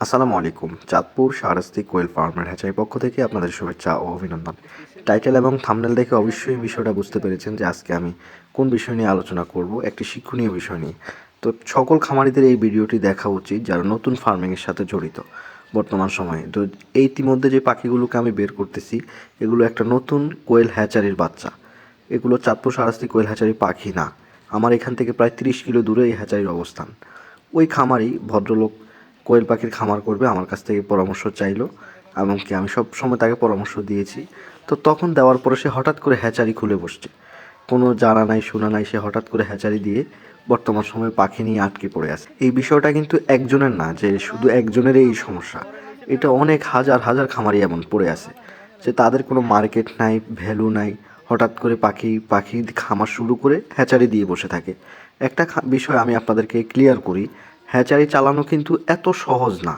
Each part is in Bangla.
আসসালামু আলাইকুম। চাঁদপুর শাহরাস্তি কোয়েল ফার্মের হ্যাচারির পক্ষ থেকে আপনাদের শুভেচ্ছা ও অভিনন্দন। টাইটেল এবং থাম্বনেল দেখে অবশ্যই বিষয়টা বুঝতে পেরেছেন যে আজকে আমি কোন বিষয় নিয়ে আলোচনা করব, একটি শিক্ষণীয় বিষয় নিয়ে। তো সকল খামারিদের এই ভিডিওটি দেখা উচিত যারা নতুন ফার্মিংয়ের সাথে জড়িত বর্তমান সময়ে। তো এই ইতিমধ্যে যে পাখিগুলোকে আমি বের করতেছি, এগুলো একটা নতুন কোয়েল হ্যাচারির বাচ্চা। এগুলো চাঁদপুর শাহরাস্তি কোয়েল হ্যাচারির পাখি না। আমার এখান থেকে প্রায় 30 কিলো দূরে এই হ্যাচারির অবস্থান। ওই খামারি ভদ্রলোক কোয়েল পাখির খামার করবে, আমার কাছ থেকে পরামর্শ চাইলো, এমনকি আমি সব সময় তাকে পরামর্শ দিয়েছি। তো তখন দেওয়ার পরে সে হঠাৎ করে হ্যাচারি খুলে বসছে, কোনো জানা নাই শোনা নাই, সে হঠাৎ করে হ্যাচারি দিয়ে বর্তমান সময়ে পাখি নিয়ে আটকে পড়ে আছে। এই বিষয়টা কিন্তু একজনের না, যে শুধু একজনের এই সমস্যা, এটা অনেক হাজার হাজার খামারি এমন পড়ে আছে যে তাদের কোনো মার্কেট নাই, ভ্যালু নাই, হঠাৎ করে পাখি পাখি খামার শুরু করে হ্যাচারি দিয়ে বসে থাকে। একটা বিষয় আমি আপনাদেরকে ক্লিয়ার করি, হ্যাচারি চালানো কিন্তু এত সহজ না।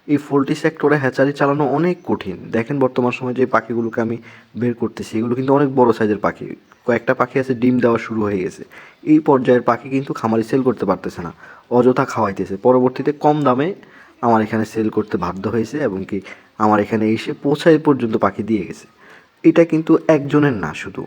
এই পোলট্রি সেক্টরে হ্যাচারি চালানো অনেক কঠিন। দেখেন বর্তমান সময়ে যে পাখিগুলোকে আমি বের করতেছি, এগুলো কিন্তু অনেক বড় সাইজের পাখি। কয়েকটা পাখি আছে ডিম দেওয়া শুরু হয়ে গেছে। এই পর্যায়ের পাখি কিন্তু খামারি সেল করতে পারতেছে না, অযথা খাওয়াইতেছে। পরবর্তীতে কম দামে আমার এখানে সেল করতে বাধ্য হয়েছে, এবং কি আমার এখানে এসে পৌঁছায় পর্যন্ত পাখি দিয়ে গেছে। এটা কিন্তু একজনের না, শুধু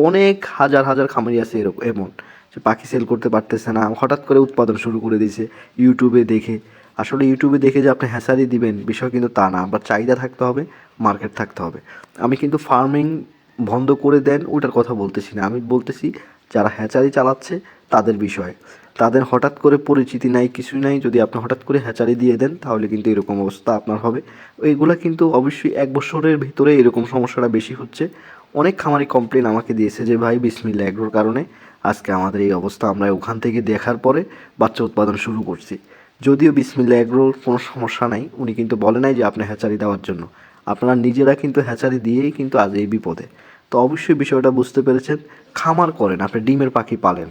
অনেক হাজার হাজার খামারি আছে এরকম এমন যে পাখি সেল করতে পারতেছে না, হঠাৎ করে উৎপাদন শুরু করে দিয়েছে ইউটিউবে দেখে। আসলে ইউটিউবে দেখে যে আপনি হ্যাচারি দিবেন বিষয় কিন্তু তা না, আপনার চাহিদা থাকতে হবে, মার্কেট থাকতে হবে। আমি কিন্তু ফার্মিং বন্ধ করে দেন ওটার কথা বলতেছি না, আমি বলতেছি যারা হ্যাচারি চালাচ্ছে তাদের বিষয়ে। তাদের হঠাৎ করে পরিচিতি নাই, কিছুই নাই, যদি আপনি হঠাৎ করে হ্যাচারি দিয়ে দেন তাহলে কিন্তু এরকম অবস্থা আপনার হবে। এইগুলা কিন্তু অবশ্যই 1 বছরের ভিতরে এরকম সমস্যাটা বেশি হচ্ছে। অনেক খামারি কমপ্লেন আমাকে দিয়েছে যে ভাই বিসমিল্লাহ এগ্রোর কারণে আজকে আমাদের এই অবস্থা, আমরা ওখান থেকে দেখার পরে বাচ্চা উৎপাদন শুরু করছি। যদিও বিসমিল্লাহ এগ্রোর কোনো সমস্যা নাই, উনি কিন্তু বলে নাই যে আপনি হ্যাচারি দেওয়ার জন্য, আপনারা নিজেরা কিন্তু হ্যাচারি দিয়েই কিন্তু আজ এই বিপদে। তো অবশ্যই বিষয়টা বুঝতে পেরেছেন। খামার করেন, আপনি ডিমের পাখি পালেন,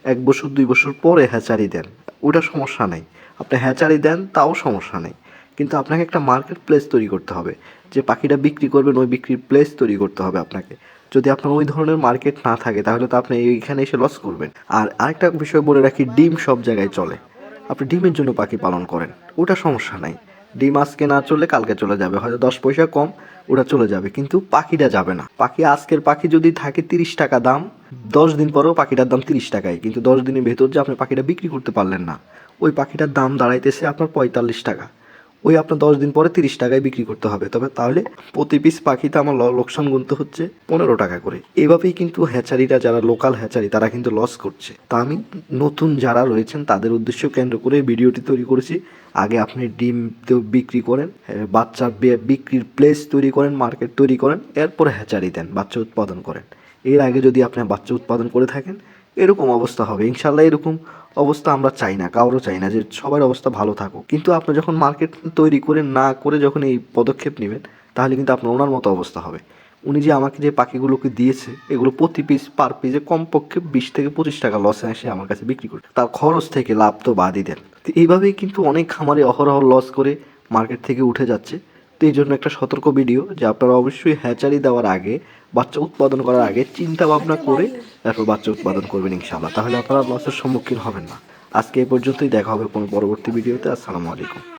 1 বছর 2 বছর পরে হ্যাচারি দেন, ওটা সমস্যা নেই। আপনি হ্যাচারি দেন তাও সমস্যা নেই, কিন্তু আপনাকে একটা মার্কেট প্লেস তৈরি করতে হবে। যে পাখিটা বিক্রি করবেন ওই বিক্রির প্লেস তৈরি করতে হবে আপনাকে। যদি আপনার ওই ধরনের মার্কেট না থাকে তাহলে তো আপনি এইখানে এসে লস করবেন। আর আরেকটা বিষয় বলে রাখি, ডিম সব জায়গায় চলে। আপনি ডিমের জন্য পাখি পালন করেন, ওটা সমস্যা নাই। ডিম আজকে না চললে কালকে চলে যাবে, হয়তো 10 পয়সা কম, ওটা চলে যাবে, কিন্তু পাখিটা যাবে না। পাখি আজকের পাখি যদি থাকে 30 টাকা দাম, 10 দিন পরেও পাখিটার দাম 30 টাকায়, কিন্তু 10 দিনের ভেতর যে আপনি পাখিটা বিক্রি করতে পারলেন না, ওই পাখিটার দাম দাঁড়াইতেছে আপনার 45 টাকা। ওই আপনার 10 দিন পরে 30 টাকায় বিক্রি করতে হবে, তবে তাহলে প্রতি পিস পাখিতে আমার লোকসান গুনতে হচ্ছে 15 টাকা করে। এভাবেই কিন্তু হ্যাচারিরা, যারা লোকাল হ্যাচারি, তারা কিন্তু লস করছে। তা আমি নতুন যারা রয়েছেন তাদের উদ্দেশ্য কেন্দ্র করে ভিডিওটি তৈরি করেছি। আগে আপনি ডিম বিক্রি করেন, বাচ্চা বিক্রির প্লেস তৈরি করেন, মার্কেট তৈরি করেন, এরপরে হ্যাচারি দেন, বাচ্চা উৎপাদন করেন। এর আগে যদি আপনি বাচ্চা উৎপাদন করে থাকেন এরকম অবস্থা হবে ইনশাল্লাহ। এরকম অবস্থা আমরা চাই না, কারোর চাই না যে সবার অবস্থা ভালো থাকুক। কিন্তু আপনি যখন মার্কেট তৈরি করে না করে যখন এই পদক্ষেপ নেবেন, তাহলে কিন্তু আপনার ওনার মতো অবস্থা হবে। উনি যে আমাকে যে পাখিগুলোকে দিয়েছে, এগুলো প্রতি পিস পার পিসে কমপক্ষে 20 থেকে 25 টাকা লসে এসে আমার কাছে বিক্রি করে, তার খরচ থেকে লাভ তো বাদই দেন। তো এইভাবেই কিন্তু অনেক খামারে অহরহ লস করে মার্কেট থেকে উঠে যাচ্ছে। তো এই জন্য একটা সতর্ক ভিডিও যে আপনারা অবশ্যই হ্যাচারি দেওয়ার আগে, বাচ্চা উৎপাদন করার আগে চিন্তা ভাবনা করে তারপর বাচ্চা উৎপাদন করবেন ইনশাআল্লাহ, তাহলে আপনারা লসের সম্মুখীন হবেন না। আজকে এই পর্যন্তই, দেখা হবে কোনো পরবর্তী ভিডিওতে। আসসালামু আলাইকুম।